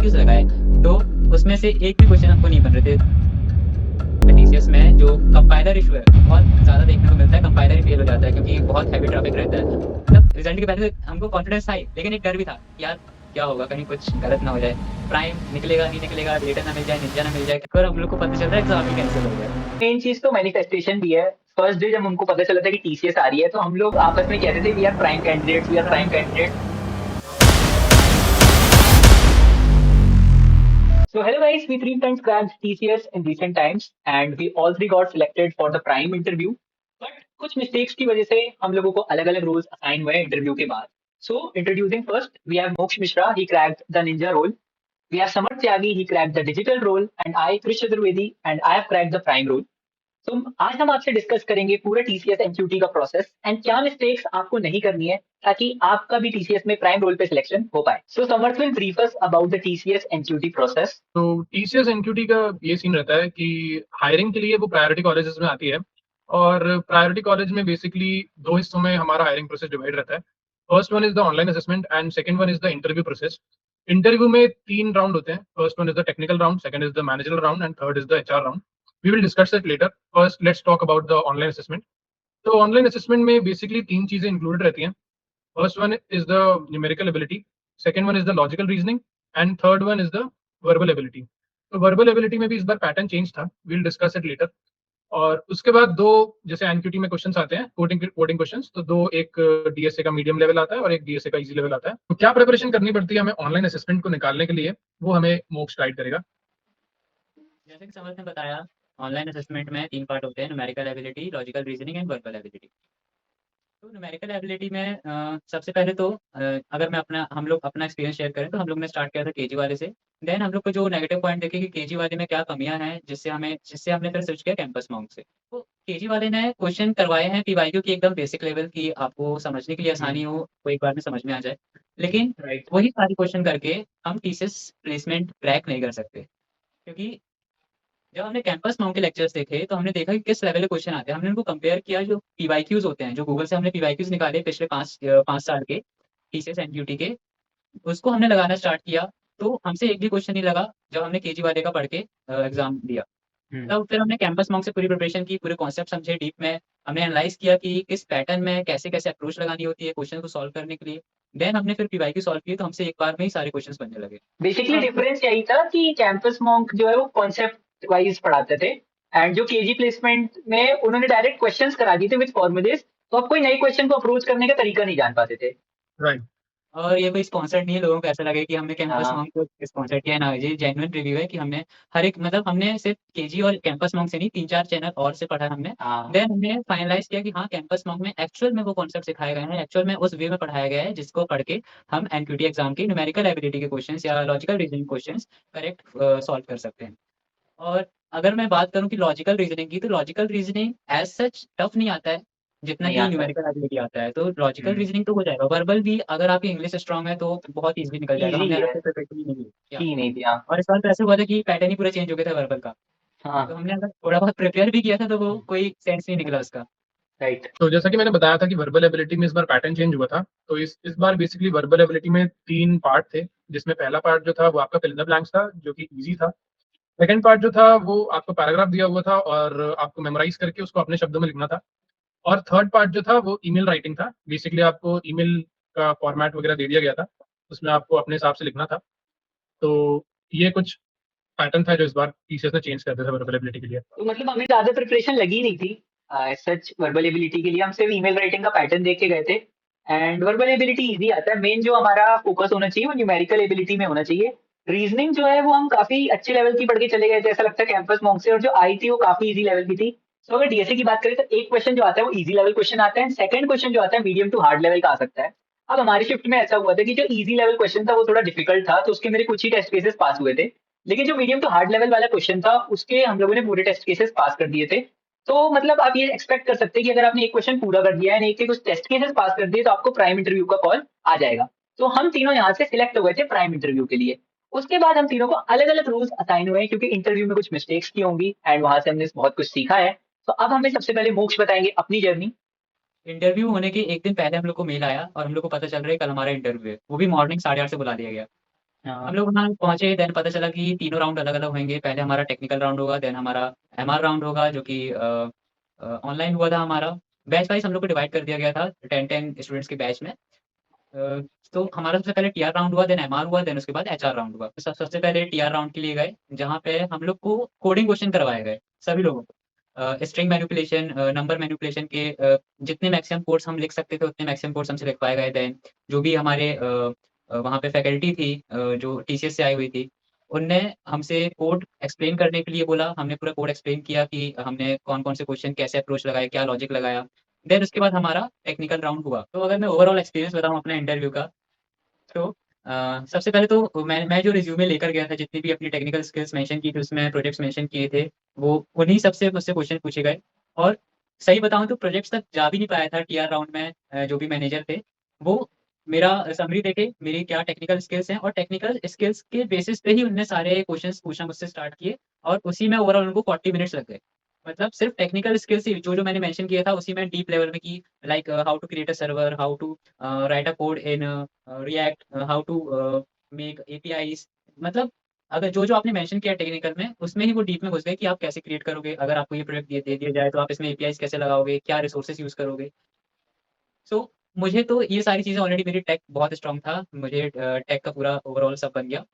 PYQs लगाए, तो उसमें से एक भी क्वेश्चन हमको नहीं बन रहे थे। टीसीएस में जो कंपाइलर इशू है बहुत ज़्यादा देखने को मिलता है, कंपाइलर ही फेल हो जाता है क्योंकि बहुत हैवी ट्रैफिक रहता है। मतलब रिजल्ट के पहले हमको कॉन्फिडेंस था ही, लेकिन एक डर भी था कि यार क्या होगा, कहीं कुछ गलत ना हो जाए, प्राइम निकलेगा नहीं निकलेगा, डेटा ना मिल जाए, निंजा ना मिल जाए, अगर हम लोग को पता चल रहा है एग्जाम ही कैंसिल हो गया। मेन चीज तो मैनिफेस्टेशन भी है। फर्स्ट डे जब हमको पता चला था कि टीसीएस आ रही है, तो हम लोग आपस में कहते थे we are prime candidates, we are prime candidates. So hello guys, we three times cracked TCS in recent times and we all three got selected for the prime interview. But कुछ mistakes की वजह से हम लोगों को अलग-अलग roles assign हुए interview के बाद. So introducing first, we have Moksh Mishra, he cracked the ninja role. We have Samarth Tyagi, he cracked the digital role, and I, Krish Chaturvedi, and I have cracked the prime role. तो आज हम आपसे discuss करेंगे पूरा TCS एमक्यूटी का process and क्या mistakes आपको नहीं करनी है ताकि आपका भी टीसीएस में प्राइम रोल पे सिलेक्शन हो पाए। So Samarth will brief us about the TCS NQT process. तो टीसीएस एनक्यूटी का ये सीन रहता है कि हायरिंग के लिए वो प्रायोरिटी कॉलेजेस में आती है और प्रायोरिटी कॉलेज में बेसिकली दो हिस्सों में हमारा हायरिंग प्रोसेस डिवाइड रहता है। First one is the online assessment and second one is the interview process. Interview में 3 राउंड होते हैं। First one is the technical round, second is the managerial round and third is the HR round. We will discuss it later. First let's talk about the online assessment. तो online assessment में basically 3 चीजें included रहती हैं। First one is the numerical ability, second one is the logical reasoning and third one is the verbal ability. तो verbal ability में भी इस बार pattern change था, विल डिस्कस इट लेटर। और उसके बाद दो, जैसे एनक्यूटी में क्वेश्चंस आते हैं कोडिंग कोडिंग क्वेश्चंस, तो दो, एक डीएसए का मीडियम लेवल आता है और एक डीएसए का इजी लेवल आता है। तो क्या प्रिपरेशन करनी पड़ती है हमें ऑनलाइन असेसमेंट को निकालने के लिए, वो हमें मोक्ष गाइड करेगा। जैसे कि समर्थ ने बताया, ऑनलाइन असेसमेंट में 3 पार्ट होते हैं, numerical ability, logical reasoning and verbal ability. तो न्यूमेरिकल एबिलिटी में सबसे पहले तो अगर मैं अपना हम लोग अपना एक्सपीरियंस शेयर करें तो हम लोग ने स्टार्ट किया था केजी वाले से। देन हम लोग को जो नेगेटिव पॉइंट देखे कि केजी वाले में क्या कमियां हैं, जिससे हमने फिर स्विच किया कैंपस मॉन्क से। तो केजी वाले ने क्वेश्चन करवाए हैं पीवाईक्यू की एकदम बेसिक लेवल की, आपको समझने के लिए आसानी हो, वो एक बार में समझ में आ जाए। लेकिन राइट। वही सारे क्वेश्चन करके हम टीसीएस प्लेसमेंट क्रैक नहीं कर सकते, क्योंकि जब हमने कैंपस माउंट के लेक्चर्स देखे तो हमने देखा कि किस लेवल के क्वेश्चन आते हैं। हमने उनको कंपेयर किया, जो पीवाईक्यूज होते हैं, जो गूगल से हमने पीवाईक्यूज निकाले पिछले 5 साल के टीसीएस एनक्यूटी के, उसको हमने लगाना स्टार्ट किया। तो हमसे एक भी क्वेश्चन नहीं लगा जब हमने केजी वाले का पढ़ के एग्जाम दिया। तब फिर हमने कैंपस माउंट से पूरी प्रिपरेशन की, पूरे कॉन्सेप्ट समझे डीप में, हमने एनालाइज किया कि किस पैटर्न में कैसे कैसे अप्रोच लगानी होती है क्वेश्चन को सॉल्व करने के लिए। देन हमने फिर पीवाईक्यू सॉल्व किए तो हमसे एक बार में ही सारे क्वेश्चंस बनने लगे। बेसिकली डिफरेंस यही था कि कैंपस मॉन्क जो है वो कॉन्सेप्ट वाइज पढ़ाते थे एंड जो केजी प्लेसमेंट में उन्होंने डायरेक्ट क्वेश्चंस करा दिए थे विद फॉर्मुलेज, तो आप कोई नए क्वेश्चन को अप्रोच करने का तरीका नहीं जान पाते थे। राइट। और ये कोई स्पॉन्सर्ड नहीं है, लोगों को ऐसा लगे कि हमने कैंपस हाँ। मॉन्क को स्पॉन्सर किया है ना, ये जेन्युइन रिव्यू है कि हमने हर एक, मतलब हमने सिर्फ केजी और कैंपस मॉन्क से नहीं, 3-4 चैनल और से पढ़ा हमने। हाँ। देन हमने फाइनलाइज किया कि हाँ, कैंपस मॉन्क में एक्चुअल में वो कॉन्सेप्ट सिखाए गए हैं, एक्चुअल में उस वे में पढ़ाया गया है जिसको पढ़ के हम एनक्यूटी एग्जाम की न्यूमेरिकल एबिलिटी के क्वेश्चंस या logical reasoning questions correct solve कर सकते हैं। और अगर मैं बात करूँ कि लॉजिकल रीजनिंग की, तो logical reasoning as such tough नहीं आता है, जितना नहीं कि आता है। न्यूमेरिकल एबिलिटी आता है। तो लॉजिकल रीजनिंग तो हो जाएगा, वर्बल भी अगर आपकी इंग्लिश स्ट्रांग है तो बहुत ईज़िली निकल जाएगा। इजी हमने अलग है। से प्रिपरेशन नहीं किया। की नहीं थी। हाँ। और इस बार तो ऐसा हुआ था कि पैटर्न ही पूरा चेंज हो गया था वर्बल का। तो हाँ। हमने अगर थोड़ा बहुत प्रिपेयर भी किया था तो वो कोई सेंस नहीं निकला उसका। राइट। तो जैसा कि मैंने बताया था कि वर्बल एबिलिटी में इस बार पैटर्न चेंज हुआ था, तो इस बार बेसिकली वर्बल एबिलिटी में 3 पार्ट थे, जिसमें पहला पार्ट जो था वो आपका फिल इन द ब्लैंक्स था, जो कि इजी था। सेकंड पार्ट जो था वो आपको पैराग्राफ दिया हुआ था और आपको मेमोराइज करके उसको अपने शब्दों में लिखना था। और थर्ड पार्ट जो था वो ईमेल राइटिंग था। बेसिकली आपको ईमेल का फॉर्मेट वगैरह दे दिया गया था, उसमें आपको अपने हिसाब से लिखना था। तो ये कुछ पैटर्न था जो इस बार टीसीएस ने चेंज कर दिया था वर्बल एबिलिटी के लिए। तो मतलब हमें ज्यादा प्रिपरेशन लगी नहीं थी सच वर्बल एबिलिटी के लिए। हम सिर्फ ईमेल राइटिंग का पैटर्न देख के गए थे एंड वर्बल एबिलिटी इजी आता है। मेन जो हमारा फोकस होना चाहिए वो न्यूमेरिकल एबिलिटी में होना चाहिए। रीजनिंग जो है वो हम काफी अच्छे लेवल की पढ़ के चले गए थे, ऐसा लगता है कैंपस मॉन्क से, और जो आई थी वो काफी इजी लेवल की थी। तो अगर डीएसए की बात करें तो एक क्वेश्चन जो आता है वो इजी लेवल क्वेश्चन आता है, सेकंड क्वेश्चन जो आता है मीडियम टू हार्ड लेवल का आ सकता है। अब हमारे शिफ्ट में ऐसा हुआ था कि जो इजी लेवल क्वेश्चन था वो थोड़ा डिफिकल्ट था, तो उसके मेरे कुछ ही टेस्ट केसेस पास हुए थे। लेकिन जो मीडियम टू हार्ड लेवल वाला क्वेश्चन था उसके हम लोगों ने पूरे टेस्ट केसेस पास कर दिए थे। तो मतलब आप ये एक्सपेक्ट कर सकते हैं कि अगर आपने एक क्वेश्चन पूरा कर दिया है, एक के कुछ टेस्ट केसेस पास कर दिए, तो आपको प्राइम इंटरव्यू का कॉल आ जाएगा। तो हम तीनों यहाँ से सिलेक्ट हो गए थे प्राइम इंटरव्यू के लिए। उसके बाद हम तीनों को अलग अलग रोल्स असाइन हुए हैं, क्योंकि इंटरव्यू में कुछ मिस्टेक्स की होंगी एंड वहां से हमने बहुत कुछ सीखा है। तो अब हमें सबसे पहले मोक्ष बताएंगे अपनी जर्नी। इंटरव्यू होने के 1 दिन पहले हम लोग को मेल आया और हम लोग को पता चल रहा है कल हमारा इंटरव्यू है। वो भी मॉर्निंग 8:30 से बुला दिया गया। हाँ। हम लोग वहाँ पहुँचे, देन पता चला कि तीनों राउंड अलग-अलग होंगे। पहले हमारा टेक्निकल राउंड होगा, देन हमारा एमआर राउंड होगा जो कि ऑनलाइन हुआ था हमारा। बैच वाइज़ हम लोग को डिवाइड कर दिया गया था 10-10 स्टूडेंट्स के बैच में। तो हमारा सबसे पहले टीआर राउंड हुआ, देन एमआर हुआ, देन उसके बाद एचआर राउंड हुआ। तो सबसे पहले टीआर राउंड के लिए गए, जहाँ पे हम लोग को कोडिंग क्वेश्चन करवाए गए, सभी लोगों को। स्ट्रिंग मैनिपुलेशन, नंबर मैनिपुलेशन के जितने मैक्सिमम कोड्स हम लिख सकते थे, उतने मैक्सिमम कोड्स हमसे लिखवाए गए। देन जो भी हमारे वहाँ पे फैकल्टी थी जो टीसीएस से आई हुई थी, उनने हमसे कोड एक्सप्लेन करने के लिए बोला। हमने पूरा कोड एक्सप्लेन किया कि हमने कौन-कौन से क्वेश्चन कैसे अप्रोच लगाए, क्या लॉजिक लगाया। देन उसके बाद हमारा टेक्निकल राउंड हुआ। तो अगर मैं ओवरऑल एक्सपीरियंस बताऊँ अपना इंटरव्यू का, तो सबसे पहले तो मैं जो रिज़्यूमे लेकर गया था, जितनी भी अपनी टेक्निकल स्किल्स मेंशन की थी, उसमें प्रोजेक्ट्स मेंशन किए थे, वो उन्हीं सब से मुझसे क्वेश्चन पूछे गए। और सही बताऊँ तो प्रोजेक्ट्स तक जा भी नहीं पाया था टीआर राउंड में। जो भी मैनेजर थे, वो मेरा समरी देखे, मेरी क्या टेक्निकल स्किल्स हैं, और टेक्निकल स्किल्स के बेसिस पे ही उन्होंने सारे क्वेश्चन्स पूछना मुझसे स्टार्ट किए, और उसी में ओवरऑल उनको 40 मिनट्स लग गए। मतलब सिर्फ टेक्निकल स्किल्स ही जो-जो मैंने मेंशन किया था, उसी में डीप लेवल में, कि like how to create a server, how to write a code in React, how to make APIs. मतलब अगर जो-जो आपने मेंशन किया टेक्निकल में, उसमें ही वो डीप में घुस गए कि आप कैसे क्रिएट करोगे, अगर आपको ये प्रोजेक्ट दे दिया जाए, तो आप इसमें एपीआईज़ कैसे लगाओगे, क्या रिसोर्सेज़ यूज़ करोगे। सो मुझे तो ये सारी चीज़ें ऑलरेडी, मेरी टेक बहुत स्ट्रॉन्ग था, मुझे टेक का पूरा ओवरऑल सब बन गया।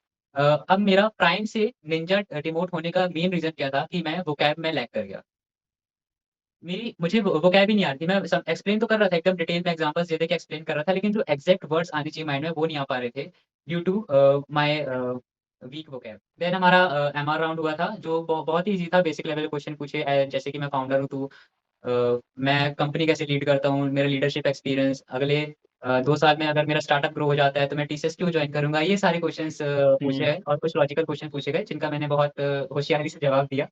अब मेरा प्राइम से निंजा डिमोट होने का मेन रीज़न क्या था कि मैं वोकैब में लैग कर गया। मुझे वोकैब ही नहीं आ रही थी। मैं सब एक्सप्लेन तो कर रहा था, एकदम डिटेल में एग्ज़ाम्पल्स दे-दे के एक्सप्लेन कर रहा था, लेकिन जो एग्ज़ैक्ट वर्ड्स आने चाहिए माइंड में, वो नहीं आ पा रहे थे, due to my weak vocab. Then हमारा एमआर राउंड हुआ था, जो बहुत ही ईज़ी था। बेसिक लेवल के क्वेश्चन पूछे, जैसे कि मैं फाउंडर हूँ, तो मैं कंपनी कैसे लीड करता हूँ, मेरा लीडरशिप एक्सपीरियंस, अगले 2 साल में अगर मेरा स्टार्टअप ग्रो हो जाता है, तो मैं टीसीएस क्यों जॉइन करूँगा? ये सारे क्वेश्चन्स पूछे हुँ। गए, और कुछ लॉजिकल क्वेश्चन पूछे गए, जिनका मैंने बहुत होशियारी से जवाब दिया,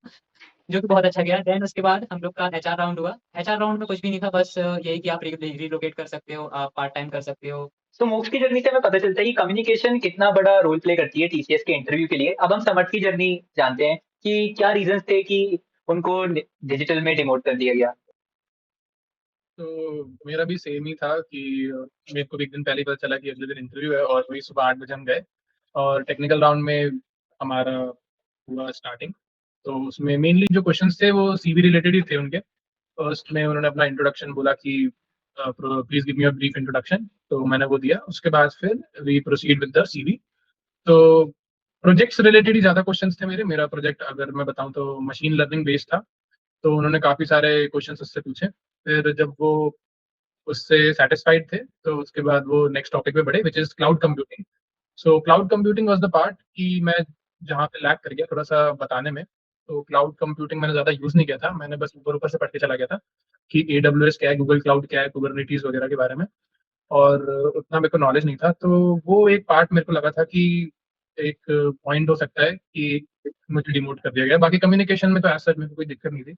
जो कि बहुत अच्छा गया। देन उसके बाद हम लोग का एचआर राउंड हुआ। एचआर राउंड में कुछ भी नहीं था, बस यही कि आप रिलोकेट कर सकते हो, आप पार्ट टाइम कर सकते हो। तो मोक्ष की जर्नी से हमें पता चलता है कि कम्युनिकेशन कितना बड़ा रोल प्ले करती है टीसीएस के इंटरव्यू के लिए। अब हम समर्थ की जर्नी जानते हैं कि क्या रीज़न्स थे कि उनको डिजिटल में डिमोट कर दिया गया? तो मेरा भी सेम ही था कि मेरे को भी एक दिन पहले ही पता चला कि अगले दिन इंटरव्यू है, और वही सुबह 8 बजे हम गए और टेक्निकल राउंड में हमारा हुआ स्टार्टिंग। तो उसमें मेनली जो क्वेश्चंस थे वो सीवी रिलेटेड ही थे उनके। फर्स्ट में उन्होंने अपना इंट्रोडक्शन बोला कि please give me a brief introduction, तो मैंने वो दिया। उसके बाद फिर we proceed with the CV. तो प्रोजेक्ट्स रिलेटेड ही ज़्यादा क्वेश्चंस थे मेरे। मेरा प्रोजेक्ट अगर मैं बताऊँ तो मशीन लर्निंग बेस्ड था, तो उन्होंने काफ़ी सारे क्वेश्चंस उससे पूछे। फिर जब वो उससे सैटिस्फाइड थे, तो उसके बाद वो नेक्स्ट टॉपिक पे बढ़े, which is cloud computing. So cloud computing was the part कि मैं जहाँ पे लैग कर गया थोड़ा-सा बताने में। तो क्लाउड कंप्यूटिंग मैंने ज़्यादा यूज़ नहीं किया था, मैंने बस ऊपर-ऊपर से पढ़ के चला गया था कि एडब्ल्यूएस क्या है, गूगल क्लाउड क्या है, कुबरनेटिस वगैरह के बारे में, और उतना मेरे को नॉलेज नहीं था। तो वो एक पार्ट मेरे को लगा था कि एक पॉइंट हो सकता है कि मुझे डिमोट कर दिया गया। बाकी कम्युनिकेशन में तो एज़ सच मेरे को कोई दिक्कत नहीं थी।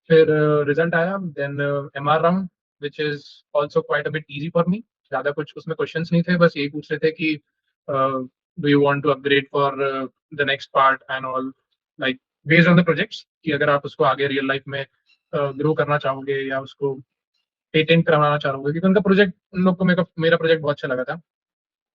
फिर रिजल्ट आया, then MR round, which is also quite a bit easy for me. ज़्यादा कुछ उसमें क्वेश्चंस नहीं थे, बस यही पूछ रहे थे कि do you want to upgrade for the next part and all, like based on the projects, कि अगर आप उसको आगे रियल लाइफ में ग्रो करना चाहोगे या उसको पेटेंट करवाना चाहोगे, क्योंकि उनका प्रोजेक्ट उन लोग को मेरा प्रोजेक्ट बहुत अच्छा लगा था।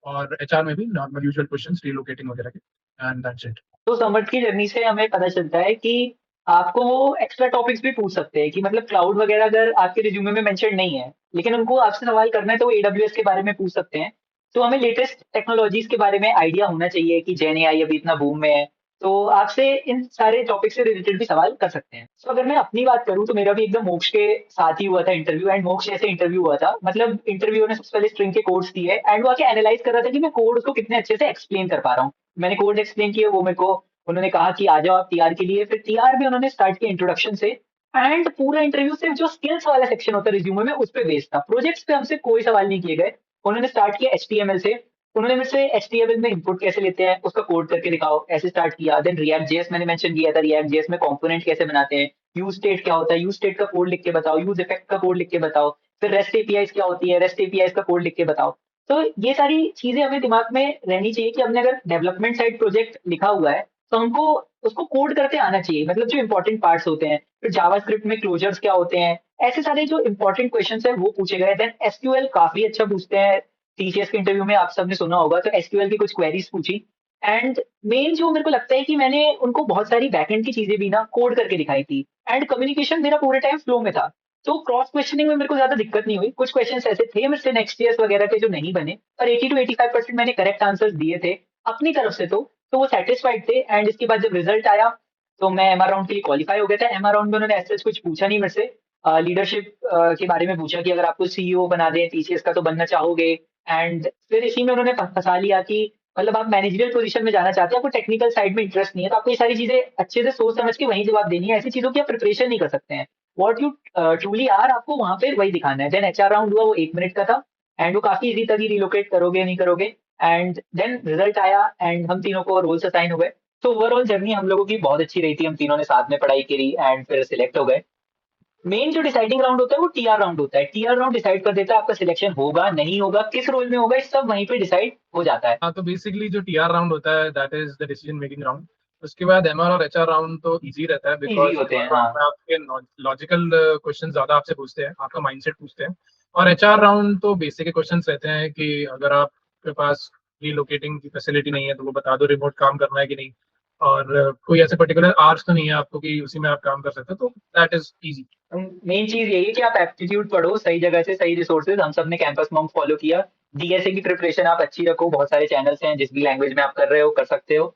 और एचआर में भी नॉर्मल यूजुअल क्वेश्चंस रिलोकेटिंग वगैरह के, एंड दैट्स इट। तो समर्थ की जर्नी से हमें पता चलता है कि आपको वो एक्स्ट्रा टॉपिक्स भी पूछ सकते हैं कि मतलब क्लाउड वगैरह अगर आपके रिज्यूमे में मेंशन नहीं है, लेकिन उनको आपसे सवाल करना है तो वो एडब्ल्यूएस के बारे में पूछ सकते हैं। तो हमें लेटेस्ट टेक्नोलॉजीज के बारे में आइडिया होना चाहिए कि जेन एआई अभी इतना बूम में है, तो आपसे इन सारे टॉपिक से रिलेटेड भी सवाल कर सकते हैं। तो अगर मैं अपनी बात करूँ तो मेरा भी एकदम मोक्ष के साथ ही हुआ था इंटरव्यू, एंड मोक्ष जैसे इंटरव्यू हुआ था। मतलब इंटरव्यू ने सबसे पहले स्ट्रिंग के कोड्स दिए, एंड वो आके एनालाइज कर रहा था कि मैं कोड उसको कितने अच्छे से एक्सप्लेन कर पा रहा हूँ। मैंने कोड एक्सप्लेन किया, वो मेरे को उन्होंने कहा कि आ जाओ आप टीआर के लिए। फिर टीआर भी उन्होंने स्टार्ट किया इंट्रोडक्शन से, एंड पूरा इंटरव्यू सिर्फ जो स्किल्स वाला सेक्शन होता है रिज्यूमे में उस पे बेस्ड था। प्रोजेक्ट्स पे हमसे कोई सवाल नहीं किए गए। उन्होंने स्टार्ट किया एचटीएमएल से। उन्होंने मेरे से एचटीएमएल में इनपुट कैसे लेते हैं उसका कोड करके दिखाओ, ऐसे स्टार्ट किया। देन रिएक्ट जेएस मैंने मेंशन किया था, रिएक्ट जेएस में कंपोनेंट कैसे बनाते हैं, यूज स्टेट क्या होता है, यूज स्टेट का कोड लिख के बताओ, यूज इफेक्ट का कोड लिख के बताओ। फिर रेस्ट एपीआईज क्या होती है, रेस्ट एपीआईज का कोड लिख के बताओ। तो ये सारी चीजें हमें दिमाग में रहनी चाहिए कि हमने अगर डेवलपमेंट साइड प्रोजेक्ट लिखा हुआ है, तो हमको उसको कोड करते आना चाहिए, मतलब जो इंपॉर्टेंट पार्ट्स होते हैं। फिर जावास्क्रिप्ट में क्लोजर्स क्या होते हैं, ऐसे सारे जो इंपॉर्टेंट क्वेश्चंस है वो पूछे गए। देन एसक्यूएल काफी अच्छा पूछते हैं। टीसीएस के इंटरव्यू में आप सबने सुना होगा, तो एसक्यूएल की कुछ क्वेरीज पूछी। एंड मेन जो मेरे को लगता है कि मैंने उनको बहुत सारी बैकएंड की चीजें भी ना कोड करके दिखाई थी, एंड कम्युनिकेशन मेरा पूरे टाइम फ्लो में था। तो क्रॉस क्वेश्चनिंग में मेरे को ज्यादा दिक्कत नहीं हुई। कुछ क्वेश्चंस ऐसे थे मेरे से नेक्स्ट ईयर वगैरह के जो नहीं बने, पर 80 to 85% मैंने करेक्ट आंसर्स दिए थे अपनी तरफ से। तो वो सेटिस्फाइड थे। एंड इसके बाद जब रिजल्ट आया तो मैं एमआर राउंड के लिए क्वालिफाई हो गया था। एमआर राउंड में उन्होंने ऐसे कुछ पूछा नहीं मेरे से, लीडरशिप के बारे में पूछा कि अगर आपको सीईओ बना दें टीसीएस का तो बनना चाहोगे। एंड फिर इसी में उन्होंने फंसा लिया कि मतलब आप मैनेजरियल पोजीशन में जाना चाहते हैं, आपको टेक्निकल साइड में इंटरेस्ट नहीं है, तो आपको ये सारी चीजें अच्छे से सोच समझ के वही जवाब देनी है। ऐसी चीजों की आप प्रिपरेशन नहीं कर सकते हैं। वॉट यू ट्रूली आर आपको वहां पे वही दिखाना है। देन एचआर राउंड हुआ, वो 1 मिनट का था एंड वो काफी इजी था कि रिलोकेट करोगे नहीं करोगे। एंड देन रिजल्ट आया एंड हम तीनों को रोल्स असाइन हो गए। तो ओवरऑल जर्नी हम लोगों की बहुत अच्छी रही थी, हम तीनों ने साथ में पढ़ाई करी एंड फिर सिलेक्ट हो गए। मेन जो डिसाइडिंग राउंड होता है वो टीआर राउंड होता है। टीआर राउंड डिसाइड कर देता है आपका सिलेक्शन होगा नहीं होगा, किस रोल में होगा, ये सब वहीं पे डिसाइड हो जाता है। हाँ, तो बेसिकली जो टीआर राउंड होता है that is the decision making round. उसके बाद एमआर और एचआर राउंड तो इजी रहता है, इजी बिकॉज होते एमआर हैं, हाँ। राउंड में आपके लॉजिकल क्वेश्चन ज्यादा आपसे पूछते हैं, आपका माइंडसेट पूछते हैं। और एचआर राउंड तो बेसिक क्वेश्चन रहते हैं कि अगर आपके पास रीलोकेटिंग की फैसिलिटी नहीं है तो वो बता दो, रिमोट काम करना है कि नहीं, और कोई ऐसे पर्टिकुलर आवर्स तो नहीं है आपको कि उसी में आप काम कर सकते हो, तो दैट इज इजी। मेन चीज यही है कि आप एप्टीट्यूड पढ़ो सही जगह से, सही रिसोर्सेज। हम सब ने कैंपस मॉन्क फॉलो किया। डीएसए की प्रिपरेशन आप अच्छी रखो, बहुत सारे चैनल्स हैं, जिस भी लैंग्वेज में आप कर रहे हो कर सकते हो।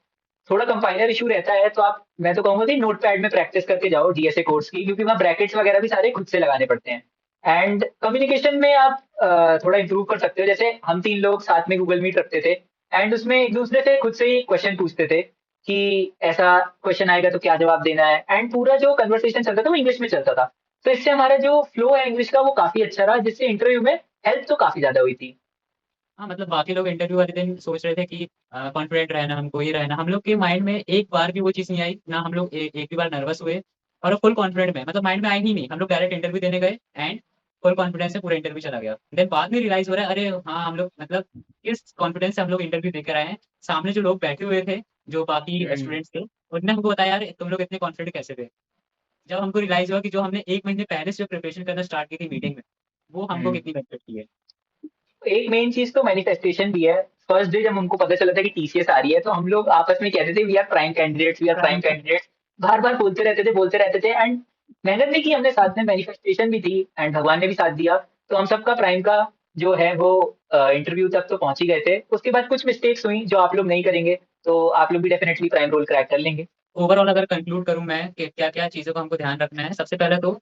थोड़ा कंपाइलर इशू रहता है तो आप, मैं तो कहूंगा कि नोट पैड में प्रैक्टिस करके जाओ डीएसए कोर्स की, क्योंकि वहाँ ब्रैकेट्स वगैरह भी सारे खुद से लगाने पड़ते हैं। एंड कम्युनिकेशन में आप थोड़ा इंप्रूव कर सकते हो। जैसे हम 3 लोग साथ में गूगल मीट रखते थे एंड उसमें एक दूसरे से खुद से ही क्वेश्चन पूछते थे कि ऐसा क्वेश्चन आएगा तो क्या जवाब देना है। एंड पूरा जो कन्वर्सेशन चलता था वो इंग्लिश में चलता था। तो इससे हमारा जो फ्लो है इंग्लिश का वो काफी अच्छा रहा, जिससे इंटरव्यू में हेल्प तो काफी ज्यादा हुई थी। हाँ, मतलब बाकी लोग इंटरव्यू वाले दिन सोच रहे थे कि कॉन्फिडेंट रहना, हमको ये रहना। हम लोग के माइंड में एक बार भी वो चीज़ नहीं आई ना, हम लोग एक भी बार नर्वस हुए और फुल कॉन्फिडेंट में, मतलब माइंड में आई ही नहीं। हम लोग डायरेक्ट इंटरव्यू देने गए एंड फुल कॉन्फिडेंस से पूरा इंटरव्यू चला गया। देन बाद में रियलाइज हो रहा है, अरे हाँ, हम लोग मतलब किस कॉन्फिडेंस से हम लोग इंटरव्यू देकर आए हैं। सामने जो लोग बैठे हुए थे, जो बाकी हम्म। स्टूडेंट्स थे, उन्होंने हमको बताया, यार तुम लोग इतने कॉन्फिडेंट कैसे थे। जब हमको रियलाइज हुआ कि जो हमने 1 महीने पहले से जो प्रिपरेशन करना स्टार्ट की थी मीटिंग में, वो हमको हम्म। कितनी बेनिफिट की है। एक मेन चीज तो मैनिफेस्टेशन भी है। फर्स्ट डे जब हमको पता चला था कि टीसीएस आ रही है तो हम लोग आपस में कहते थे we are prime candidates, we are prime candidates. बार बार बोलते रहते थे एंड मेहनत भी की हमने साथ में, मैनिफेस्टेशन भी थी एंड भगवान ने भी साथ दिया। तो हम सबका प्राइम का जो है वो इंटरव्यू तक तो पहुंच ही गए थे। उसके बाद कुछ मिस्टेक्स हुई जो आप लोग नहीं करेंगे, तो आप लोग भी डेफिनेटली प्राइम रोल क्रैक कर लेंगे। ओवरऑल अगर कंक्लूड करूँ मैं कि क्या-क्या चीज़ों का हमको ध्यान रखना है, सबसे पहले तो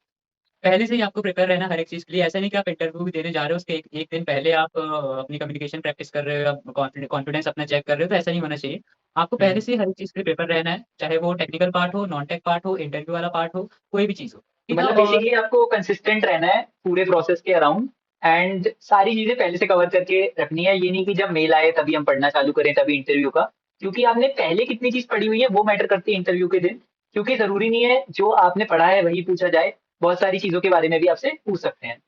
पहले से ही आपको प्रिपेयर रहना हर एक चीज़ के लिए। ऐसा नहीं कि आप इंटरव्यू भी देने जा रहे हो, उसके एक एक दिन पहले आप अपनी कम्युनिकेशन प्रैक्टिस कर रहे हो, आप कॉन्फिडेंस अपना चेक कर रहे हो, तो ऐसा नहीं होना चाहिए। आपको पहले हम्म। से ही हर एक चीज़ के लिए प्रिपेयर रहना है, चाहे वो टेक्निकल पार्ट हो, नॉन टेक पार्ट हो, इंटरव्यू वाला पार्ट हो, कोई भी चीज़ हो, ठीक है? मतलब और बेसिकली आपको कंसिस्टेंट रहना है पूरे प्रोसेस के अराउंड एंड सारी चीजें पहले से कवर करके रखनी है। ये नहीं कि जब मेल आए तभी हम पढ़ना चालू करें तभी इंटरव्यू का, क्योंकि आपने पहले कितनी चीज पढ़ी हुई है वो मैटर करती है इंटरव्यू के दिन। क्योंकि जरूरी नहीं है जो आपने पढ़ा है वही पूछा जाए, बहुत सारी चीजों के बारे में भी आपसे पूछ सकते हैं।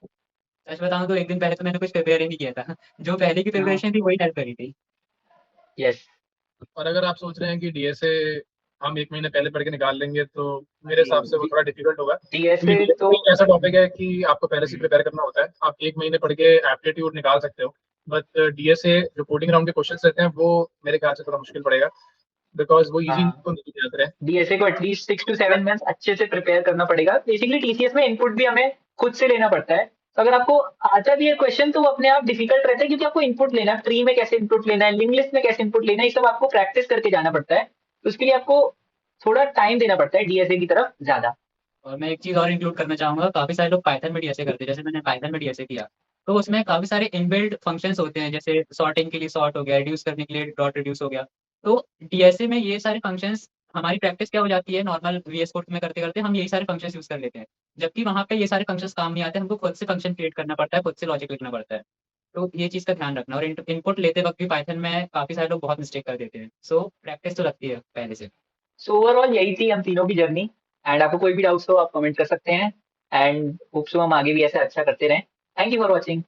सच बताऊँ तो 1 दिन पहले तो मैंने कुछ प्रिपेयर ही नहीं किया था। जो पहले की हाँ। प्रिपरेशन थी वही हेल्प करी थी। यस। और अगर आप सोच रहे हैं कि डीएसए हम 1 महीने पहले पढ़ के निकाल लेंगे, तो मेरे हिसाब से वो थोड़ा डिफिकल्ट होगा, क्योंकि डीएसए तो डीएसए एक ऐसा टॉपिक है कि आपको पहले से प्रिपेयर करना होता है। आप 1 महीने पढ़ के एप्टीट्यूड निकाल सकते हो, बट डीएसए जो कोडिंग राउंड के क्वेश्चन रहते हैं वो मेरे ख्याल से थोड़ा मुश्किल पड़ेगा, बिकॉज वो इजी हाँ, तो नहीं जाते हैं। डीएसए को एटलीस्ट 6 to 7 मंथ्स अच्छे से प्रिपेयर करना पड़ेगा। बेसिकली टीसीएस में इनपुट भी हमें खुद से लेना पड़ता है। तो अगर आपको आता भी है क्वेश्चन तो वो अपने आप डिफिकल्ट रहता है, क्योंकि आपको इनपुट लेना है, ट्री में कैसे इनपुट लेना है, लिंक लिस्ट में कैसे इनपुट लेना है, ये सब आपको प्रैक्टिस करके जाना पड़ता है। तो उसके लिए आपको थोड़ा टाइम देना पड़ता है डीएसए की तरफ ज्यादा। और मैं एक चीज़ और इंक्लूड करना चाहूँगा, काफ़ी सारे लोग पाइथन में डीएसए करते हैं, जैसे मैंने पाइथन में डीएसए किया। तो उसमें काफ़ी सारे इनबिल्ट फंक्शंस होते हैं, जैसे सॉर्टिंग के लिए सॉर्ट हो गया, रिड्यूस करने के लिए डॉट रिड्यूस हो गया। तो डीएसए में ये सारे फंक्शंस, हमारी प्रैक्टिस क्या हो जाती है, नॉर्मल वीएस कोड में करते-करते हम यही सारे फंक्शंस यूज़ कर लेते हैं। जबकि वहाँ पे ये सारे फंक्शंस काम नहीं आते, हमको खुद से फंक्शन क्रिएट करना पड़ता है, खुद से लॉजिक लिखना पड़ता है। तो ये चीज़ का ध्यान रखना, और इनपुट लेते वक़्त भी पाइथन में काफ़ी सारे लोग बहुत मिस्टेक कर देते हैं। सो प्रैक्टिस तो लगती है पहले से। सो ओवरऑल यही थी हम तीनों की जर्नी। एंड आपको कोई भी डाउट्स हो आप कमेंट कर सकते हैं। एंड होप्स हम आगे भी ऐसे अच्छा करते रहें। Thank you for watching.